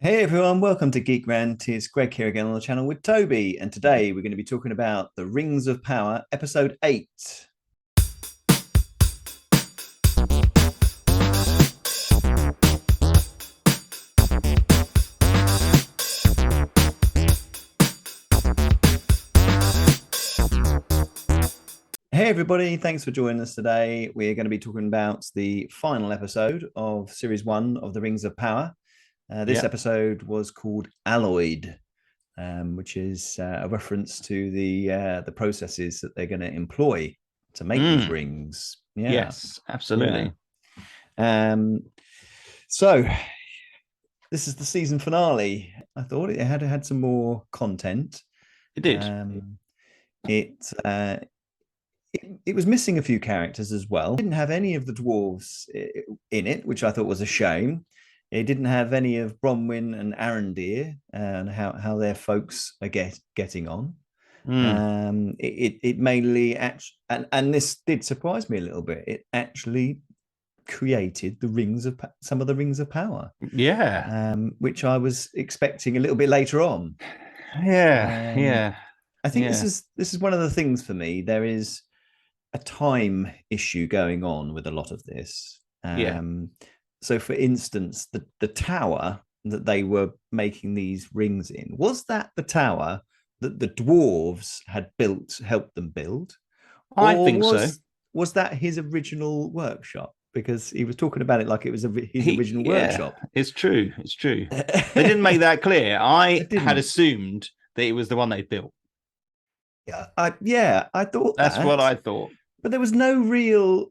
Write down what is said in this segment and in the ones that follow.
Hey everyone, welcome to Geek Rant. It's Greg here again on the channel with Toby, and today we're going to be talking about The Rings of Power, episode 8. Hey everybody, thanks for joining us today. We're going to be talking about the final episode of Series 1 of The Rings of Power. This Yeah. episode was called Alloyed, which is a reference to the processes that they're going to employ to make these rings. Yeah, Yes, yeah. absolutely. Um, so this is the season finale. I thought it had some more content. It did. Um, it, uh, it was missing a few characters as well. It didn't have any of the dwarves in it, which I thought was a shame. It didn't have any of Bronwyn and Arondir and how their folks are getting on. Mm. It mainly and this did surprise me a little bit. It actually created some of the rings of power, Yeah. which I was expecting a little bit later on. Yeah. Um, Yeah. I think Yeah. this is one of the things for me. There is a time issue going on with a lot of this. Yeah. So, for instance, the tower that they were making these rings in, was that the tower that the dwarves had built, helped them build, I or think so. was that his original workshop? Because he was talking about it like it was his original Yeah, workshop. it's true. It's true. They didn't make that clear. I It had didn't. assumed that it was the one they built. Yeah, I thought That's what that, I thought. but there was no real.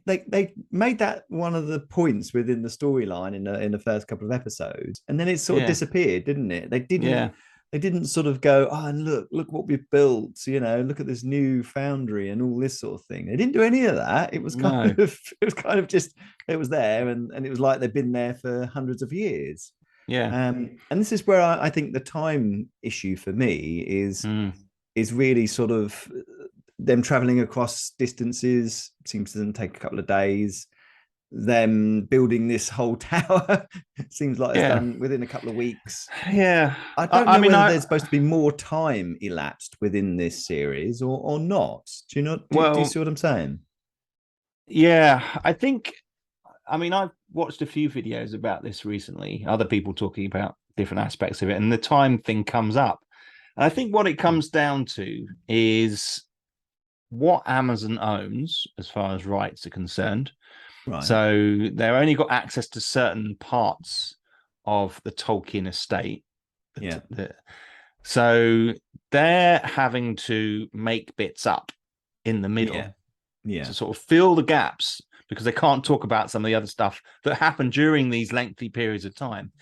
They made that one of the points within the storyline in the first couple of episodes, and then it sort of Yeah. disappeared, didn't it? Yeah. They didn't sort of go, oh, and look what we've built, look at this new foundry and all this sort of thing. They didn't do any of that. It was kind No. of it was kind of just it was there, and it was like they've been there for hundreds of years. Yeah. And this is where I think the time issue for me Mm. is really sort of them traveling across distances. Seems to them take a couple of days. Them building this whole tower seems like it's Yeah. done within a couple of weeks. Yeah. I I, don't I know mean, whether I, there's supposed to be more time elapsed within this series or not. Do you know? Do you well, see what I'm saying? yeah, I mean, I've watched a few videos about this recently, other people talking about different aspects of it, and the time thing comes up. And I think what it comes down to is what Amazon owns as far as rights are concerned. Right. So they've only got access to certain parts of the Tolkien estate. Yeah. So they're having to make bits up in the middle Yeah. Yeah. to sort of fill the gaps because they can't talk about some of the other stuff that happened during these lengthy periods of time.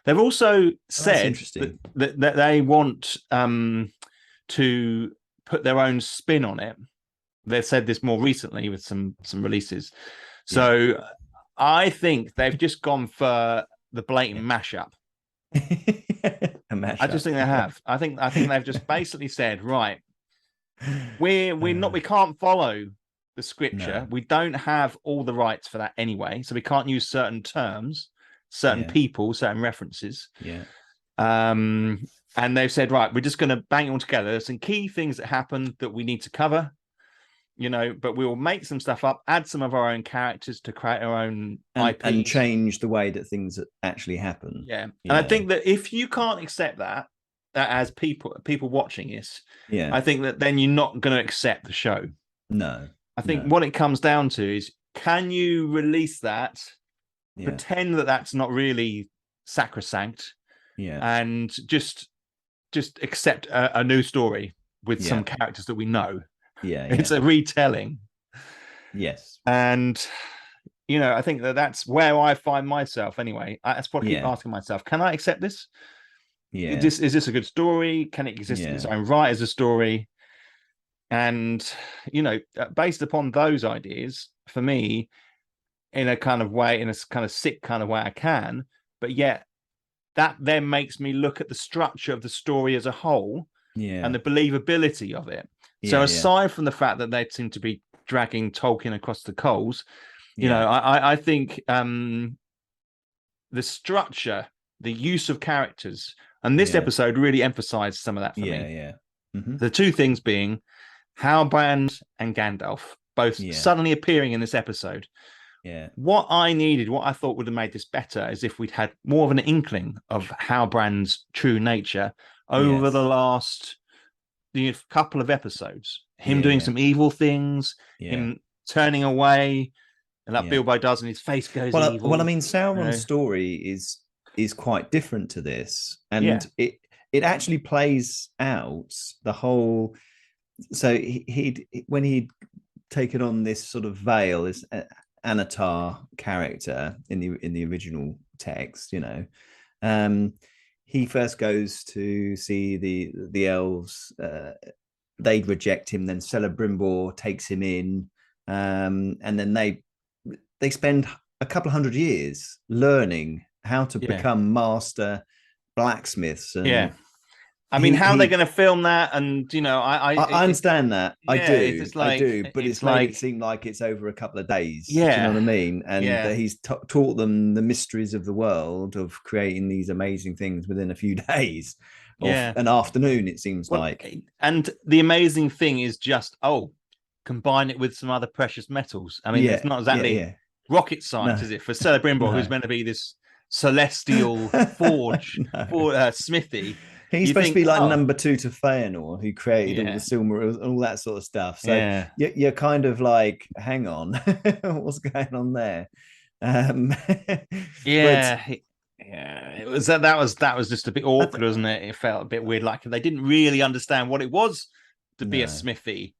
They've also Oh, that's said interesting. that they want to put their own spin on it. They've said this more recently with some releases. So Yeah. I think they've just gone for the blatant Yeah. mashup. A I just mashup. think they have. I think they've just basically said, right, we can't follow the scripture. No. We don't have all the rights for that anyway, so we can't use certain terms, certain Yeah. people, certain references. Yeah. And they've said, right, we're just going to bang it all together. There's some key things that happened that we need to cover, but we will make some stuff up, add some of our own characters to create our own IPs. And change the way that things actually happen. Yeah. And I think that if you can't accept that as people watching this, Yeah. I think that then you're not going to accept the show. No. I think what it comes down to is, can you release that, pretend that that's not really sacrosanct, and just accept a new story with some characters that we know. It's a retelling. Yes. And I think that's where I find myself anyway. That's what I keep asking myself. Can I accept this? Yeah. Is this a good story? Can it exist in its own right as a story? And, based upon those ideas, for me, in a kind of way, in a kind of sick kind of way, I can, but yet that then makes me look at the structure of the story as a whole and the believability of it. So aside from the fact that they seem to be dragging Tolkien across the coals, I think the structure the use of characters. And this episode really emphasized some of that for me. Yeah. Mm-hmm. The two things being Halbrand and Gandalf both suddenly appearing in this episode. Yeah. What I needed, what I thought would have made this better, is if we'd had more of an inkling of Halbrand's true nature over the last couple of episodes. Him doing some evil things, him turning away, and that Bilbo does, and his face goes evil. Well, I mean, Sauron's story is quite different to this, and it actually plays out the whole. So when he'd taken on this sort of veil, this Anatar character in the original text, he first goes to see the elves. They'd reject him. Then Celebrimbor takes him in, and then they spend a couple of hundred years learning how to become master blacksmiths. And I mean, how are they going to film that? And I understand that. I do, but it's made it seem like it's over a couple of days. Do you know what I mean? And that he's taught them the mysteries of the world, of creating these amazing things within a few days, an afternoon. It seems like. And the amazing thing is just combine it with some other precious metals. I mean, it's not exactly rocket science, is it? For Celebrimbor, who's meant to be this celestial forge for smithy. He's supposed to be like number 2 to Feanor, who created all the Silmarils and all that sort of stuff. So you're kind of like, hang on, what's going on there? It was that was just a bit awkward, wasn't it? It felt a bit weird, like they didn't really understand what it was to be a smithy.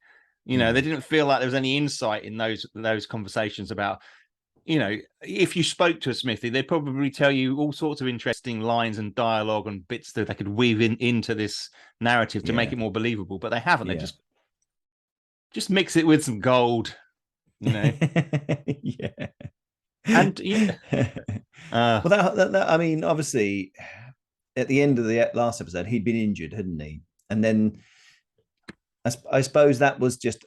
They didn't feel like there was any insight in those conversations about. If you spoke to a smithy, they'd probably tell you all sorts of interesting lines and dialogue and bits that they could weave into this narrative to make it more believable. But they haven't. They just mix it with some gold, And well, that I mean, obviously, at the end of the last episode, he'd been injured, hadn't he? And then I suppose that was just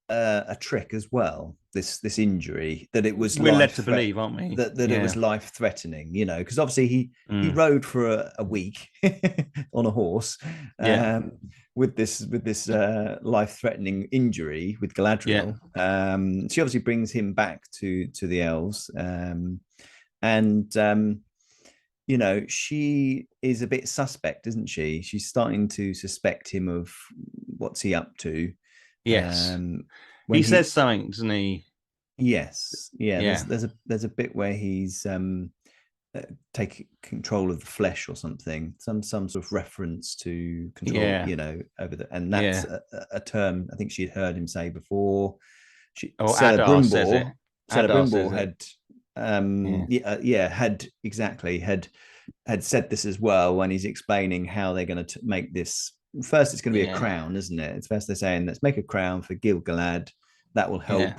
a trick as well. This injury, that it was we're led to believe, aren't we? That it was life threatening, because obviously he rode for a week on a horse with this life threatening injury with Galadriel. She obviously brings him back to the elves, she is a bit suspect, isn't she? She's starting to suspect him of what's he up to. Yes. He says something, doesn't he? Yes. Yeah. There's a bit where he's take control of the flesh or something. Some sort of reference to control. Over the, and that's a term I think she'd heard him say before. Adar says it. Celebrimbor had said this as well when he's explaining how they're going to make this. First, it's going to be a crown, isn't it? It's first they're saying, let's make a crown for Gil-galad. That will help,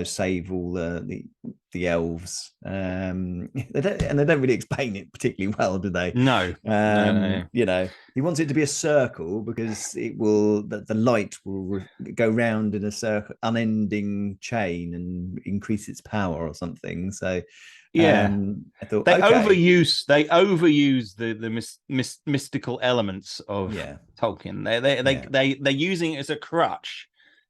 save all the elves. They don't really explain it particularly well, do they? No. He wants it to be a circle because the light will go round in a circle, unending chain, and increase its power or something. So. I thought they overuse the mystical elements of Tolkien. They're using it as a crutch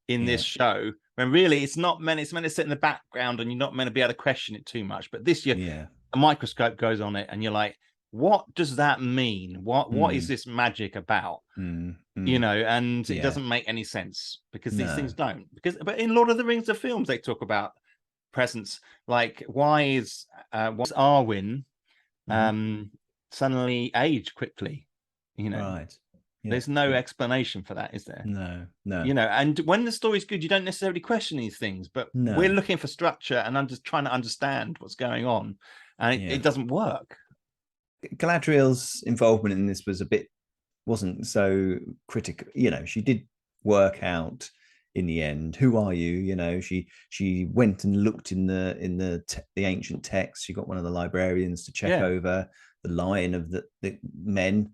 in this show, when really it's not meant. It's meant to sit in the background, and you're not meant to be able to question it too much. But this a microscope goes on it, and you're like, what does that mean? What is this magic about? And it doesn't make any sense, because these things don't. But in Lord of the Rings, the films, they talk about presence, like why is Arwen suddenly age quickly? There's no explanation for that, is there? No. And when the story's good, you don't necessarily question these things, but we're looking for structure and I'm just trying to understand what's going on, and it doesn't work. Galadriel's involvement in this wasn't so critical. She did work out in the end, who are you? She went and looked in the ancient text. She got one of the librarians to check over the line of the men,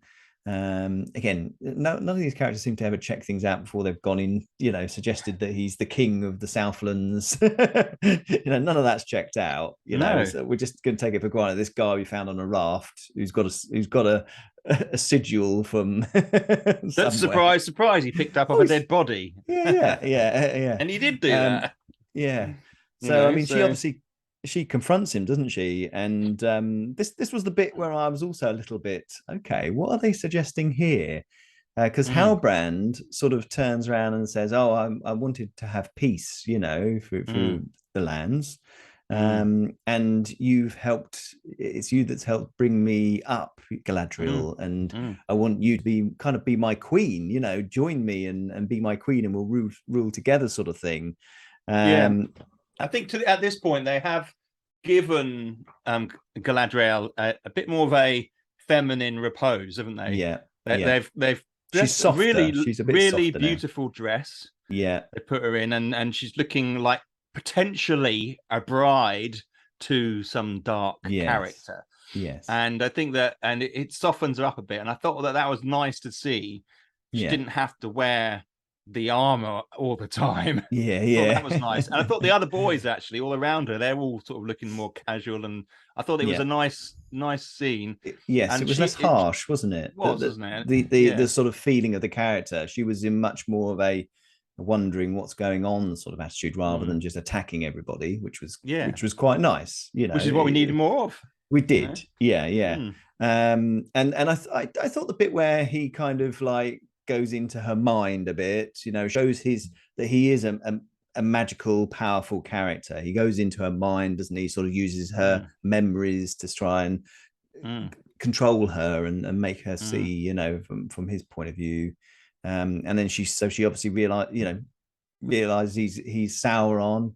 Again, none of these characters seem to ever check things out before they've gone in, suggested that he's the king of the Southlands. None of that's checked out. No. So we're just going to take it for granted. This guy we found on a raft who's got a sigil from That's somewhere. surprise, surprise. He picked up off Oh, a dead body. yeah. And he did do Um, that. yeah. You So I know, mean, so she confronts him, doesn't she? And this was the bit where I was also a little bit, okay, what are they suggesting here? Because mm, Halbrand sort of turns around and says, "Oh, I wanted to have peace, through mm, the lands, mm, and you've helped. It's you that's helped bring me up, mm, Galadriel, and mm. I want you to be my queen. Join me and be my queen, and we'll rule together, sort of thing." Yeah. Um, I think at this point they have given Galadriel a bit more of a feminine repose, haven't they? yeah, They- yeah. They've She's dressed a softer. really She's a bit really softer now. beautiful dress. Yeah, They put her in, and she's looking like potentially a bride to some dark yes, character. yes, And I think that, and it softens her up a bit. And I thought that was nice to see. She yeah, didn't have to wear the armor all the time. yeah, I thought that was yeah, nice. And I thought the other boys actually all around her, they're all sort of looking more casual. And I thought it was yeah. a nice scene. Yes, it And was less it harsh, wasn't it? was, wasn't it? The Yeah. sort of feeling of the character. She was in much more of a wondering what's going on sort of attitude rather Mm. than just attacking everybody, which was Yeah. quite nice. Which is what we needed more of, We you know? did, yeah, yeah. Mm. And I thought the bit where he kind of like goes into her mind a bit, shows that he is a magical, powerful character. He goes into her mind, doesn't he? Sort of uses her Mm. memories to try and Mm. control her and make her see, Mm. from his point of view. And then she obviously realized he's Sauron.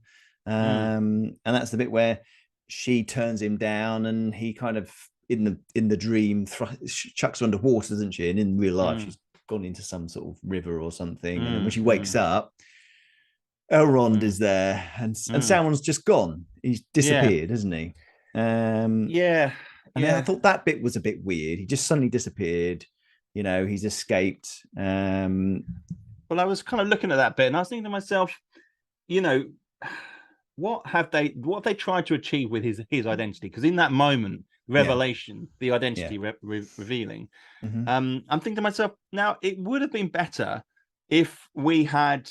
Mm. And that's the bit where she turns him down, and he kind of in the dream chucks her underwater, doesn't she? And in real life, Mm. she's gone into some sort of river or something. And then when Mm. she wakes Mm. up, Elrond Mm. is there, and Mm. Sauron's just gone. He's Yeah. disappeared, hasn't he? Um, Yeah. and then I Yeah. thought that bit was a bit weird. He just suddenly disappeared. He's escaped. Well, I was kind of looking at that bit and I was thinking to myself, you know, what have they tried to achieve with his identity? Because in that moment, Yeah, revelation, the yeah. identity revealing, Mm-hmm. I'm thinking to myself, now it would have been better if we had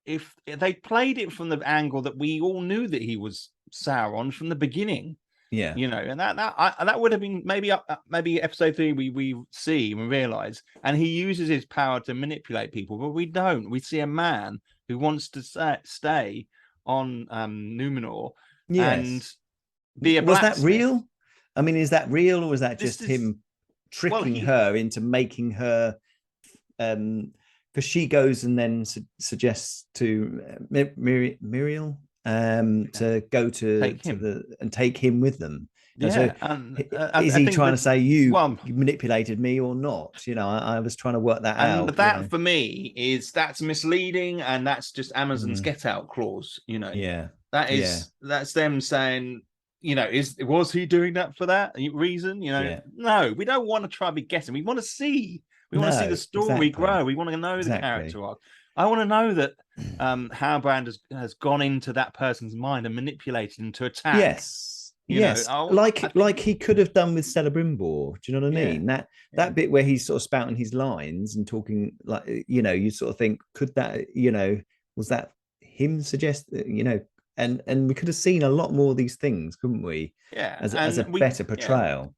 if they played it from the angle that we all knew that he was Sauron from the beginning. Yeah, And that would have been maybe episode 3 we see and realize, and he uses his power to manipulate people, but we don't. We see a man who wants to stay on Numenor and yes. be a Was that blacksmith. real? I mean, is that real, or was that This just is him well, tricking he her into making her? Because she goes and then suggests to Muriel to go take to him. the and take him with them. So Yeah, and is I he think trying to that, say you well, manipulated me or not? I was trying to work that and out. that for me that's misleading, and that's just Amazon's Mm, get out clause. yeah, yeah, That's them saying, was he doing that for that reason? yeah. No, we don't want to try to be guessing. We want to see. We want to see the No, story exactly, grow. We want to know the exactly. character arc. I want to know that Halbrand has gone into that person's mind and manipulated him to attack. Yes, You know, yes, I like think, he could have done with Celebrimbor. Do you know what I yeah, mean? That yeah, bit where he's sort of spouting his lines and talking, like, you sort of think, could that, was that him suggest, and we could have seen a lot more of these things, couldn't we? yeah, As a better portrayal.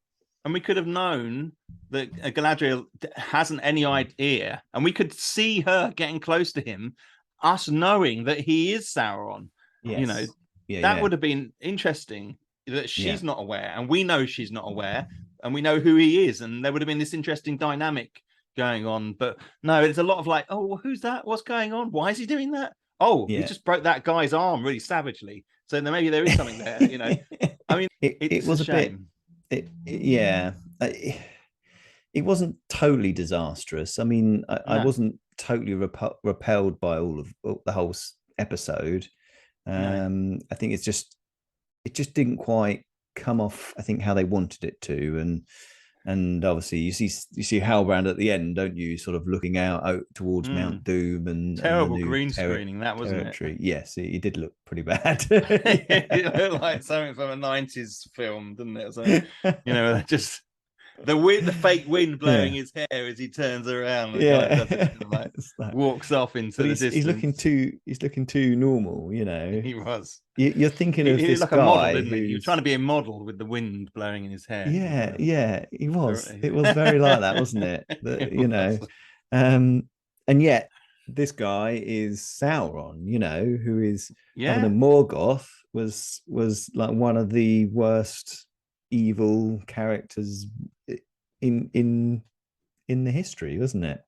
and we could have known that Galadriel hasn't any idea, and we could see her getting close to him, us knowing that he is Sauron. You know, Yes, yeah, that yeah, would have been interesting. That yeah, she's not aware, and we know she's not aware, and we know who he is, and there would have been this interesting dynamic going on. But no, it's a lot of like, oh, well, who's that? What's going on? Why is he doing that? Oh, he yeah. just broke that guy's arm really savagely. So then maybe there is something there. I mean, It it's a was a bit. shame. Yeah. It wasn't totally disastrous. I mean, I No, wasn't totally repelled by the whole episode. no. I think it just didn't quite come off, I think, how they wanted it to. And And obviously you see Halbrand at the end, don't you? Sort of looking out towards Mount Doom and the Terrible new green screening, that wasn't it? territory. Yes, he did look pretty bad. It looked like something from a 90s film, didn't it? So, just the fake wind blowing Yeah, his hair as he turns around. The guy yeah. does this kind of like Like, walks off into but the he's looking distance. too normal. He was. You're thinking He of looked this like a model, guy didn't he? He was trying who's to be a model with the wind blowing in his hair. yeah, he was. It was very like that, wasn't it? It was. Um, and yet this guy is Sauron, who is having a Yeah, Morgoth was like one of the worst evil characters in the history, wasn't it?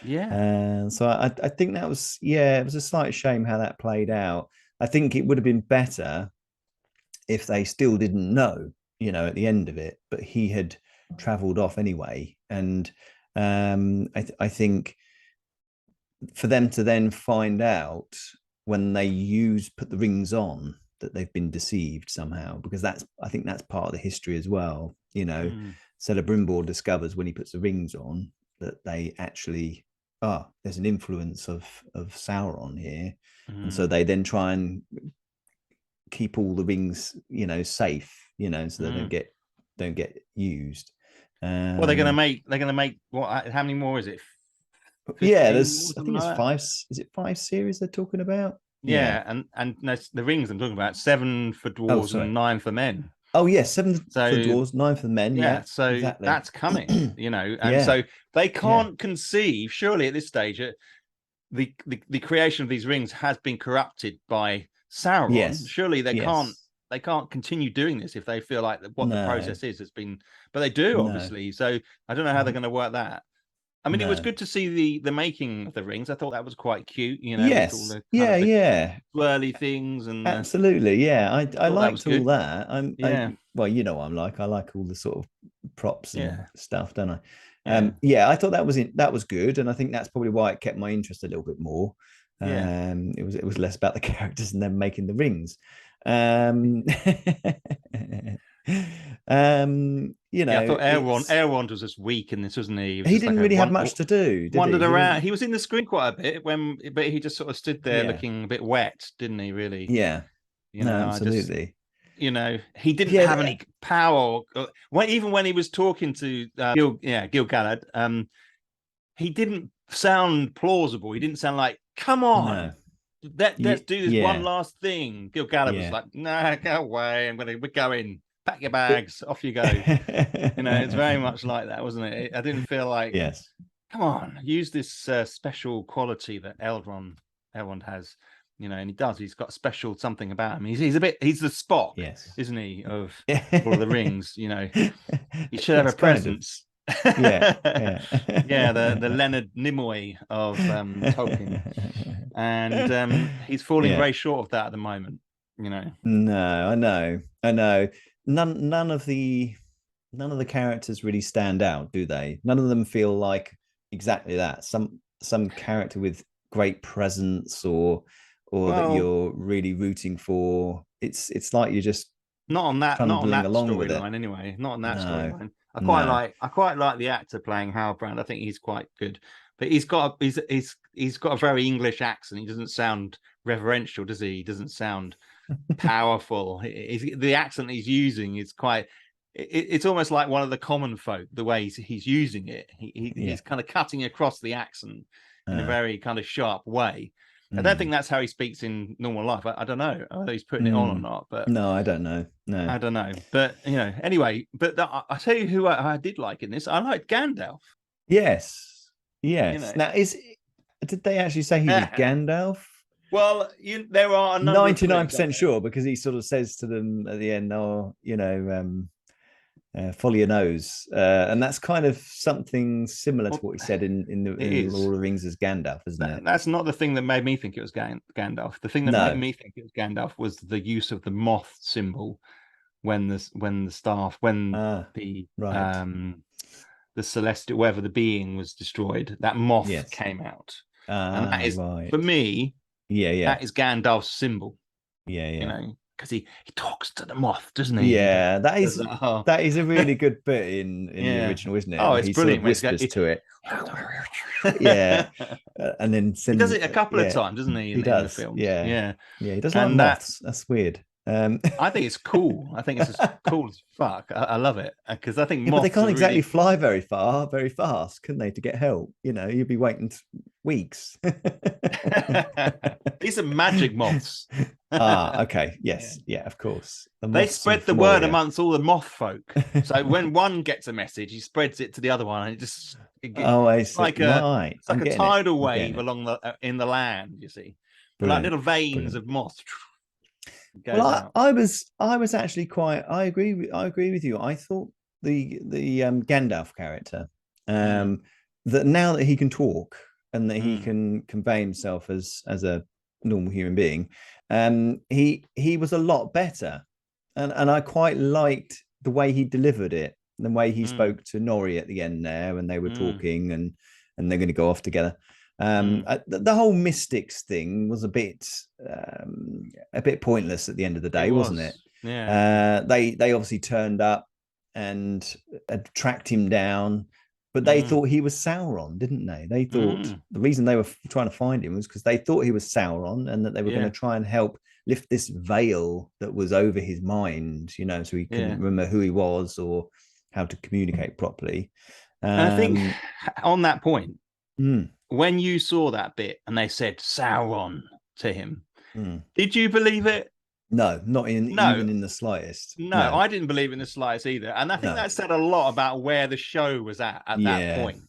yeah. And so I think that was, it was a slight shame how that played out. I think it would have been better if they still didn't know, at the end of it, but he had traveled off anyway. And I think for them to then find out when they put the rings on that they've been deceived somehow, because I think that's part of the history as well. Celebrimbor discovers when he puts the rings on that they actually there's an influence of Sauron here, and so they then try and keep all the rings, safe, so they don't get used. Well, they're gonna make what? How many more is it? Yeah, 15 more, I something think it's like that. five. Is it five series they're talking about? Yeah. Yeah, and the rings I'm talking about, 7 for Oh, dwarves sorry. and 9 for men. Oh, yes, seven for So dwarves, nine for the men. yeah, Yeah, so exactly. that's coming, and Yeah, so they yeah, can't conceive, surely at this stage, the creation of these rings has been corrupted by Sauron. yes, Surely yes. they can't continue doing this if they feel like what the No, process is has been, but they do no, obviously. So I don't know how they're going to work that. I mean, it was no. good to see the making of the rings. I thought that was quite cute, with all Yes, the kind yeah, of the yeah. swirly things, and Absolutely, yeah. I thought that was liked all good. that. Yeah, Well, I'm like. I like all the sort of props and yeah, stuff, don't I? yeah, Yeah, I thought that was good, and I think that's probably why it kept my interest a little bit more. yeah, It was less about the characters and them making the rings. Um, yeah. I thought it's Elrond was just weak in this, wasn't he? He was he just like didn't a really have one much to do, did wandered he? He around. didn't. He was in the screen quite a bit but he just sort of stood there Yeah, looking a bit wet, didn't he? Really, yeah. No, I just, absolutely. he didn't have Yeah, any power. Even when he was talking to Gil Galad, he didn't sound plausible. He didn't sound like, "Come on, no. let's do this one Yeah, last thing." Gil Galad was yeah. like, "Nah, go away. We're going. Pack your It, bags, off you go." It's very much like that, wasn't it? I didn't feel like, yes. come on, use this special quality that Elrond has, and he does. He's got special something about him. He's the Spock, Yes. isn't he, of Lord of the Yes, Rings? He should have a kind of. presence. Yeah, yeah. Yeah, the Leonard Nimoy of Tolkien, and he's falling Yeah. very short of that at the moment. No, I know. I know. None of the characters really stand out, do they? None of them feel like exactly that. Some character with great presence or that Well, you're really rooting for. It's like you're just not on trundling that along with it. storyline anyway. Not on that No, storyline. no. I quite like the actor playing Halbrand. I think he's quite good, but he's got a very English accent. He doesn't sound reverential, does he? He doesn't sound powerful. The accent he's using is quite. It's almost like one of the common folk. The way he's using it, Yeah. he's kind of cutting across the accent in a Uh, very kind of sharp way. I don't think mm, that's how he speaks in normal life. I don't know whether he's putting it on or mm. not, but No, I don't know. No. I don't know. But anyway. But I tell you who I did like in this. I liked Gandalf. Yes. You Yes. know, Now, did they actually say he was Gandalf? well, there are a number of clues, aren't 99% sure, because he sort of says to them at the end, "Oh, follow your nose," and that's kind of something similar to there? what he Well, said in it in is. Lord of the Rings as Gandalf, isn't it? That's not the thing that made me think it was Gandalf. The thing that made No. me think it was Gandalf was the use of the moth symbol when the staff when Ah, the right. um the celestial, whether the being was destroyed, that moth Yes. came out, and that Ah, is, for right. me, Yeah, yeah, that is Gandalf's symbol. yeah, You yeah. know, because he talks to the moth, doesn't he? He Yeah, does that. Oh, that is a really good bit in the yeah. original, isn't it? Oh, And it's he sort of brilliant when it's whispers going. to it. Yeah, and then He does send. it a couple of Yeah, times, doesn't he, he in the does. films? Yeah, Yeah, yeah, he does like and that moths. That's weird. I think it's cool. I think it's just cool as fuck. I love it because I think Yeah, but they moths can't are exactly really. fly very far, very fast, can they, to get help? You know, you'd be waiting weeks. These are magic moths. Okay. Yeah. Yes. Yeah, of course. The They moths spread of the word Noria. amongst all the moth folk. So when one gets a message, he spreads it to the other one, and Oh, I it's see. like a Right. it's like I'm a getting it. tidal I'm getting wave it. along the in the land. You see, they're like Brilliant. little veins Brilliant. of moth Well, goes out. I was actually quite. I agree with you. I thought the Gandalf character, Mm, um, that now that he can talk and that he mm, can convey himself as a normal human being, he was a lot better, and I quite liked the way he delivered it, the way he mm, spoke to Nori at the end there when they were mm, talking and they're going to go off together. mm. The whole mystics thing was a bit pointless at the end of the It day, wasn't it? was, yeah. They obviously turned up and tracked him down, but they Mm, thought he was Sauron, didn't they? They thought mm, the reason they were trying to find him was because they thought he was Sauron and that they were going to yeah, try and help lift this veil that was over his mind, you know, so he couldn't yeah. remember who he was or how to communicate properly. And I think Um, on that point, mm, when you saw that bit and they said Sauron to him, mm. did you believe it? No, not in No, even in the slightest. no, No, I didn't believe in the slides either. And I think no. that said a lot about where the show was at that Yeah, point.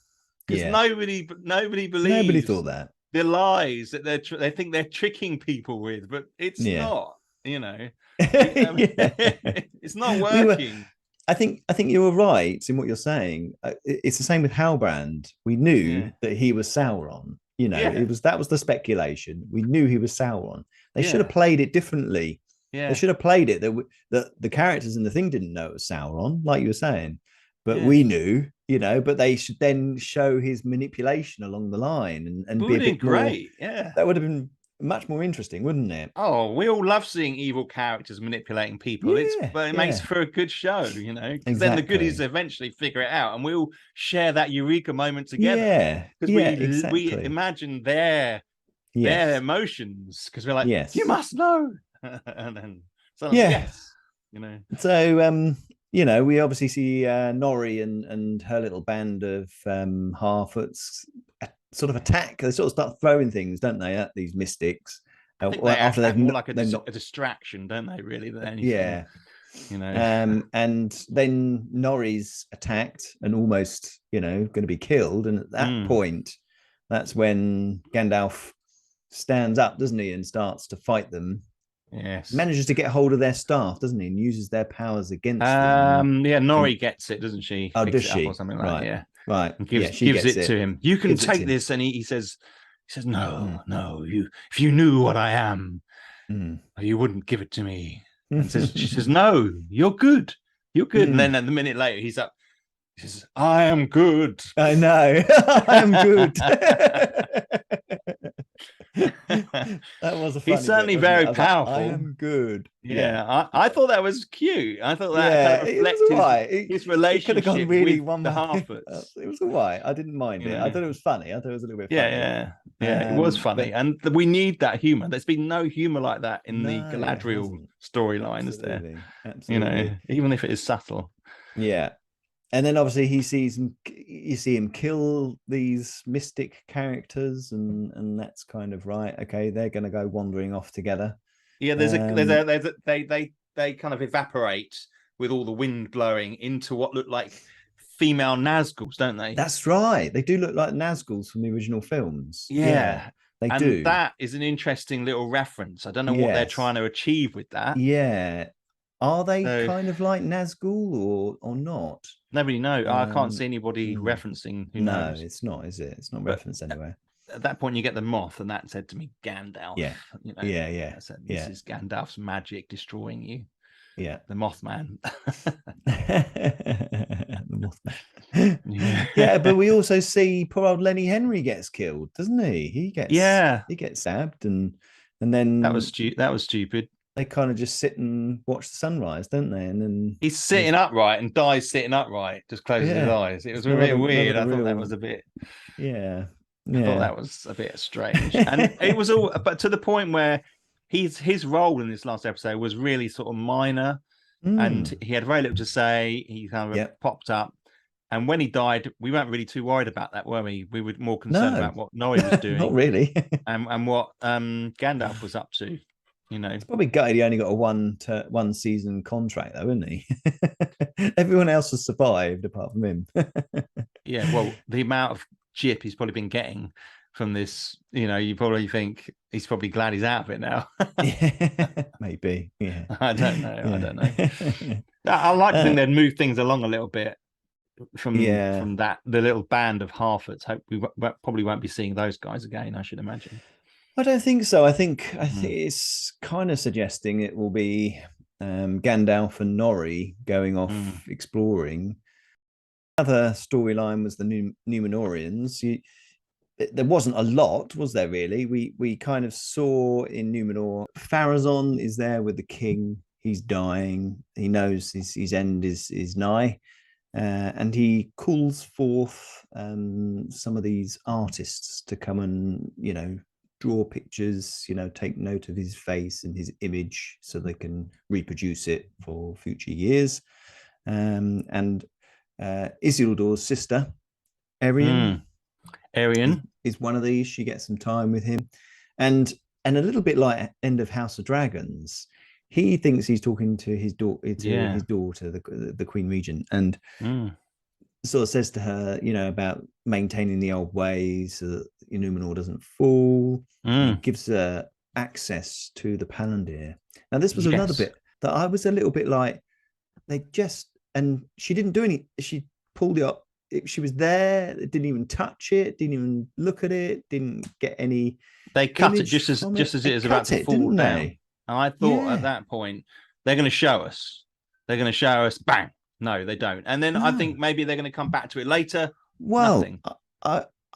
Because yeah. nobody Nobody thought believes that. the lies that they think they're tricking people with, but it's Yeah. not, you know. Yeah. It's not We were working. I think you were right in what you're saying. It's the same with Halbrand. We Yeah. knew that he was Sauron. You know, Yeah. it was that was the speculation. We knew he was Sauron. They should have Yeah. played it differently. They Yeah. should have played it that the characters in the thing didn't know it was Sauron, like you were saying, but Yeah. we knew, you know. But they should then show his manipulation along the line and be a Brilliant, bit more. great. Yeah. That would have been much more interesting, wouldn't it? Oh, we all love seeing evil characters manipulating people. Yeah, But it makes yeah, for a good show, you know, because then the goodies exactly. eventually figure it out, and we all share that eureka moment together Yeah, because yeah, we exactly. imagine their Yes, emotions because we're like, you yes, must know, and then someone's like, yeah. yes, you know, So, you know, we obviously see Nori and her little band of Harfoots sort of attack. They sort of start throwing things, don't they, at these mystics? I think they After act more like they've not, a distraction, don't they? Really, than anything, yeah. you know. And then Nori's attacked and almost, you know, going to be killed. And at that Mm, point, that's when Gandalf stands up, doesn't he, and starts to fight them. yes. Manages to get hold of their staff, doesn't he, and uses their powers against them. Yeah, And Nori gets it, doesn't she? oh, does Picks it up or she? something like that. Right, Yeah, right. and Yeah, she gives gets it to it. him. You can Gives it to take him. this, and he says, no, Mm, no, you if you knew what I am, mm. you wouldn't give it to me. And she says, no, you're good. And Mm. then a minute later, he's up. He says, I am good. I know. I am good. That was a He's funny bit, certainly wasn't it? very I was like, I powerful. am good. Yeah. Yeah, I thought that was cute. I thought that kind Yeah, of it was reflects all right. his It could have gone relationship really with one the way. Harfoots. It was all right. I didn't mind You it. I know, thought it was funny. I thought it was a little bit yeah, funny. yeah, yeah. It was funny, But and we need that humor. There's been no humor like that in the no, there Galadriel hasn't. storyline, is there? Absolutely. You know, Absolutely. even if it is subtle. Yeah. And then obviously he sees him, you see him kill these mystic characters, and that's kind of right. Okay, they're going to go wandering off together. Yeah, Um, they kind of evaporate with all the wind blowing into what look like female Nazguls, don't they? that's right. They do look like Nazguls from the original films. Yeah, Yeah. they And do. that is an interesting little reference. I don't know what they're Yes. trying to achieve with that. Yeah. Are they So kind of like Nazgul or not? nobody knows. I can't Um, see anybody hmm. referencing. Who No, knows? it's not, is it? It's not But referenced anywhere. at that point, you get the moth, and that said to me, Gandalf. Yeah. You know, Yeah, yeah, I said, this yeah, is Gandalf's magic destroying you, yeah. the Mothman. The Yeah. Mothman. Yeah, but we also see poor old Lenny Henry gets killed, doesn't he? Yeah, He gets stabbed and that was then that was stupid. they kind of just sit and watch the sunrise, don't they? And then He's sitting upright and dies sitting upright, just closes his yeah, eyes. It was it's a bit not weird. a I thought that real was a bit. yeah, I thought yeah. that was a bit strange, and it was all, but to the point where his role in this last episode was really sort of minor, and Mm. he had very little to say. He kind of Yep. popped up, and when he died, we weren't really too worried about that, were we? We were more concerned No, about what Nori was not doing really. and what Gandalf was up to. You know, It's probably gutted he only got a one season contract though, isn't he? Everyone else has survived apart from him. yeah. Well, the amount of jip he's probably been getting from this, you know, you probably think he's probably glad he's out of it now. Yeah, maybe. Yeah. I don't know. I Yeah. don't know. I like to think they'd move things along a little bit Yeah. from that the little band of Harfords. Hope we probably won't be seeing those guys again. I should imagine. I don't think so. I think Mm. it's kind of suggesting it will be Gandalf and Nori going Mm. off exploring. Another storyline was the Numenorians. There wasn't a lot, was there? Really, we kind of saw in Numenor, Pharazôn is there with the king. He's dying. He knows his end is nigh, and he calls forth some of these artists to come and draw pictures, take note of his face and his image so they can reproduce it for future years. And Isildur's sister, Arian, Mm. Arian. is one of these. She gets some time with him, and a little bit like end of House of Dragons, he thinks he's talking to his Yeah. daughter, the Queen Regent, and Mm. sort of says to her, about maintaining the old ways so that Numenor doesn't fall, and he Mm. gives her access to the Palantir. Now, this was another Yes. bit that I was a little bit like, they just, and she didn't do any, she pulled it up. She was there, didn't even touch it, didn't even look at it, didn't get any They cut it image from just it. as They it was about cut to it, fall didn't down. they? And I thought at Yeah. that point they're going to show us. They're going to show us. Bang. No, they don't. And then I No. think maybe they're going to come back to it later. Well, Nothing.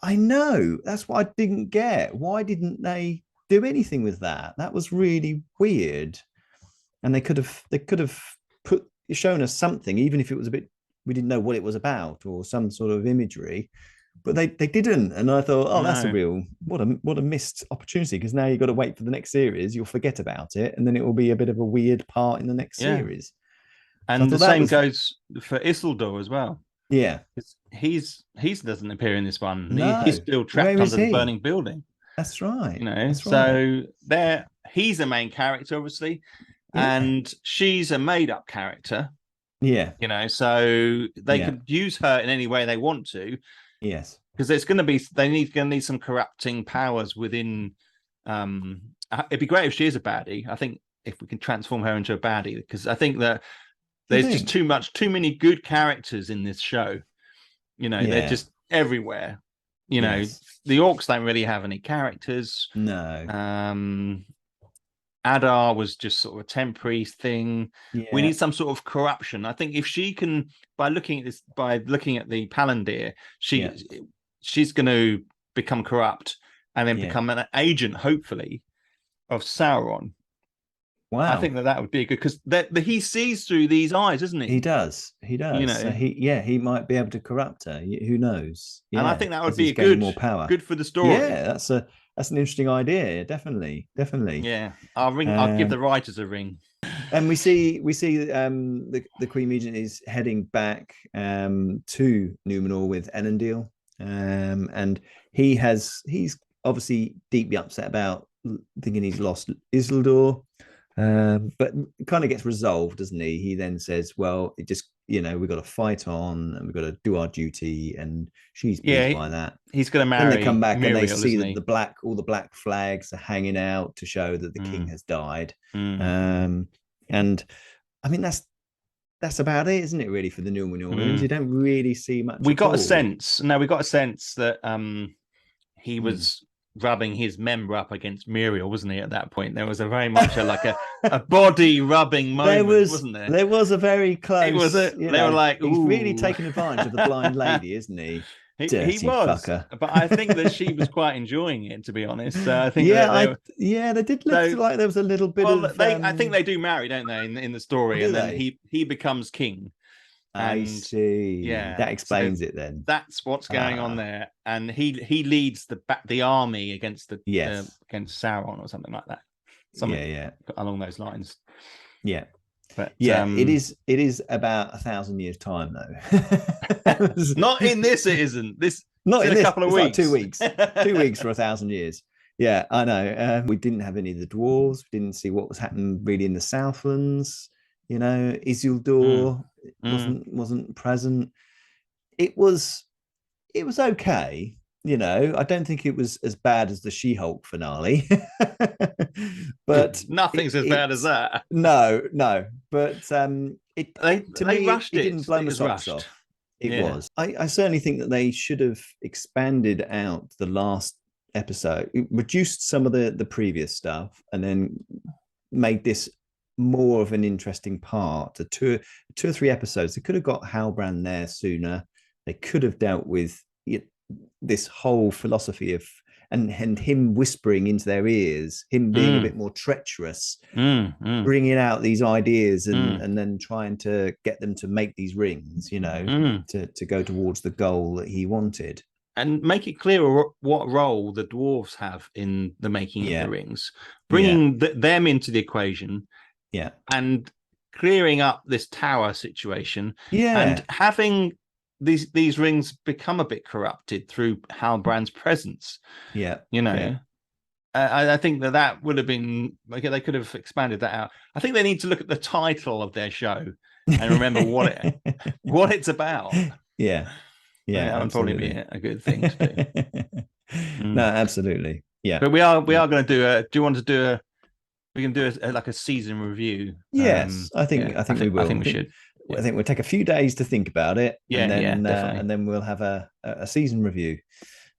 I know. That's what I didn't get. Why didn't they do anything with that? That was really weird. And they could have put shown us something, even if it was a bit, we didn't know what it was about or some sort of imagery. But they didn't. And I thought, oh, that's a No. real what a missed opportunity, because now you've got to wait for the next series. You'll forget about it, and then it will be a bit of a weird part in the next Yeah. series. So I And the thought that same was goes for Isildur as well. yeah. He's doesn't appear in this one. He's No. still Where trapped is under the he? burning building. That's right. You know, That's right. so there he's a main character, obviously, Yeah. and she's a made-up character. Yeah. You know, so they Yeah. could use her in any way they want to, Yes. because it's going to be going to need some corrupting powers within. It'd be great if she is a baddie. I think if we can transform her into a baddie, because I think that Do you there's just think? too many good characters in this show. You know, they're Yeah. just everywhere. You know, Yes. the orcs don't really have any characters. No. Adar was just sort of a temporary thing. We Yeah. need some sort of corruption. I think if she can, by looking at the Palantir, Yeah. she's going to become corrupt and then Yeah. become an agent, hopefully, of Sauron. Wow. I think that would be good, because he sees through these eyes, isn't he? He does. He does. You know, So he might be able to corrupt her. Who knows? and I Yeah. think that would As be he's a gaining more power. good for the story. Yeah. That's an interesting idea. Definitely. Definitely. Yeah, I'll give the writers a ring. And we see the Queen Regent is heading back to Numenor with Elendil, and he's obviously deeply upset about thinking he's lost Isildur, but it kind of gets resolved, doesn't he? He then says, "Well, it just we've got to fight on and we've got to do our duty," and she's pleased by that. He's going to Then marry they come back Muriel, and they see isn't that he? all the black flags are hanging out to show that the king has died. Mm. And I mean that's about it, isn't it? Really, for the Numenorians, you don't really see much. We got all. a sense. No, we got a sense that he was rubbing his member up against Muriel, wasn't he? At that point, there was a very much a body rubbing moment, wasn't there? There was a very close. It was they were like, he's really taking advantage of the blind lady, isn't he? He Dirty was, fucker. but I think that she was quite enjoying it, to be honest. So I think Yeah, that they were they did look so like there was a little bit well. of I think they do marry, don't they, in the story, do and then they? he becomes king, I and see. yeah, That so explains it then. that's what's going on Ah, there, and he leads the army against the yes. against Sauron or something like that, something Yeah, yeah. along those lines. Yeah. But Yeah, it is about 1,000 years time though. not in this. It isn't. This it's Not in in a this. couple of It's like two weeks. weeks. 2 weeks for 1,000 years. Yeah, I know. We didn't have any of the dwarves. We didn't see what was happening really in the Southlands. Mm, Isildur mm. wasn't present. It was okay. I don't think it was as bad as the She-Hulk finale, but Nothing's as bad as it's that. no. But to They me, rushed it it. didn't blow It my was socks rushed. off. It Yeah. was. I certainly think that they should have expanded out the last episode, reduced some of the previous stuff, and then made this more of an interesting part. The two or three episodes, they could have got Halbrand there sooner. They could have dealt with this whole philosophy of and him whispering into their ears, him being a Mm, bit more treacherous, mm. bringing out these ideas and Mm, and then trying to get them to make these rings, mm. to go towards the goal that he wanted. And make it clear what role the dwarves have in the making of the Yeah, rings, yeah, bringing them into the equation yeah, and clearing up this tower situation, and yeah, having these rings become a bit corrupted through Halbrand's presence. yeah, You yeah. know, I think that would have been like they could have expanded that out. I think they need to look at the title of their show and remember what it's about. Yeah, I think yeah, that would probably be absolutely. a good thing to do. No, Mm. absolutely. Yeah. But we Yeah. are going to do a. Do you want to do a? We can do like a season review. Yes, I think Yeah, I think we I will. think we should. I Yeah, think we'll take a few days to think about it, and yeah, then definitely. we'll have a season review.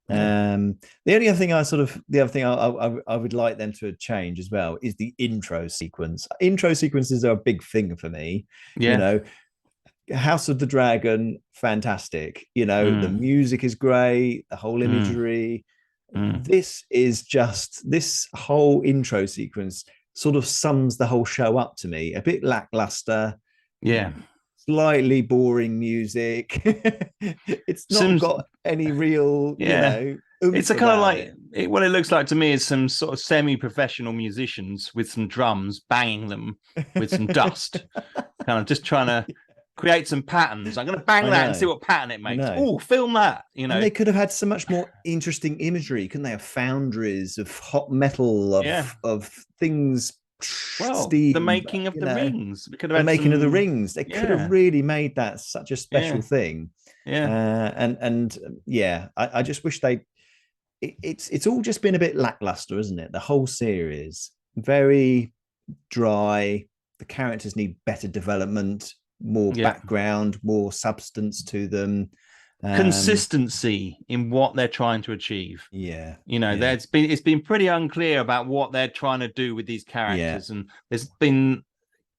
Yeah, The only other thing the other thing I would like them to change as well is the intro sequence. Intro sequences are a big thing for me. You yeah. know, House of the Dragon, fantastic. The Mm, music is great, the whole mm, imagery. mm. This whole intro sequence sort of sums the whole show up to me. A bit lackluster, Yeah. slightly boring music. It's not Seems. got any real, Yeah. It's oomph a kind of about like it. what it looks like to me is some sort of semi-professional musicians with some drums banging them with some dust, kind of just trying to create some patterns. I'm going to bang I that and see know, what pattern it I makes. know. Oh, film that, And they could have had so much more interesting imagery, couldn't they? Have foundries of hot metal, Yeah. of things, Well, the steam, making of the rings. We could have the had making of the some. rings. They could have Yeah. really made that such a special Yeah. thing. Yeah. And yeah, I just wish it's all just been a bit lackluster, isn't it? The whole series, very dry. The characters need better development, more Yeah. background, more substance to them. Um, Consistency in what they're trying to achieve. yeah, yeah, There's been it's been pretty unclear about what they're trying to do with these yeah, characters, and there's been,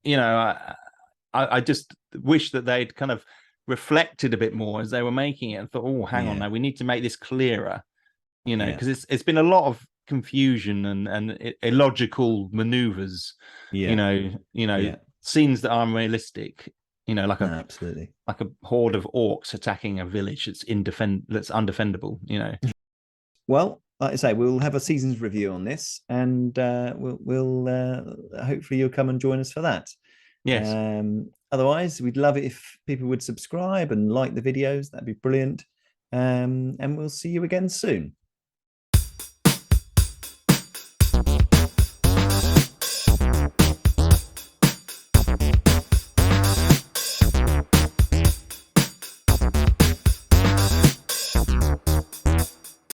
I just wish that they'd kind of reflected a bit more as they were making it and thought, oh, hang on, yeah, now we need to make this clearer, yeah, because it's been a lot of confusion and illogical maneuvers, you yeah, know, yeah. scenes that aren't realistic, like No, a absolutely. horde of orcs attacking a village that's undefendable, Well, like I say, we'll have a season's review on this, and we'll hopefully you'll come and join us for that. Yes. Otherwise, we'd love it if people would subscribe and like the videos. That'd be brilliant. And we'll see you again soon.